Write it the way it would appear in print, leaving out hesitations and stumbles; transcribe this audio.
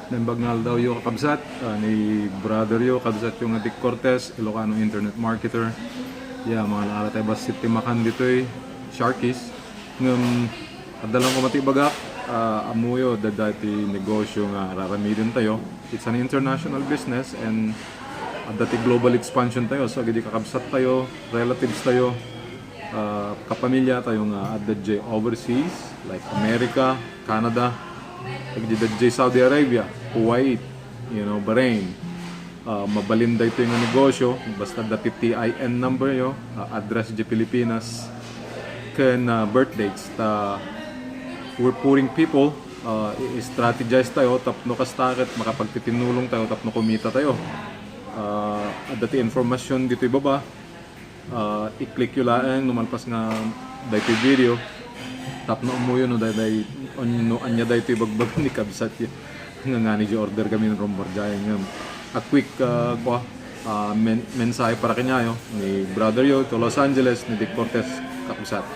Nambagnal daw yung kakabsat, ni brother yo, kabsat yung Dick Cortez, Ilocano internet marketer. Yeah, mga naala tayo ba si Timakan dito Sharkies. Ngam, adalang ko matibagak, amuyo, dati negosyo nga raramidin tayo. It's an international business and dati global expansion tayo. So, gidi kakabsat tayo, relatives tayo, kapamilya tayo nga at the overseas, like America, Canada, Nagdidadjay Saudi Arabia, Kuwait, Bahrain. Mabalinday ito yung negosyo, basta dati TIN number yo, address di Pilipinas, can birth dates. We're putting people, i-strategize tayo, tapno kastakit, makapagtitinulong tayo, tapno kumita tayo. Dati informasyon dito ibaba, i-click yung laeng, numalpas nga dito video, tapno umuyo no dahil anya dahito ibagbag ni kabsat nga ni order kami ng Rombarjayan nga a quick mensahe para kanyayo ni brother yo to Los Angeles ni Dick Cortez kabsat.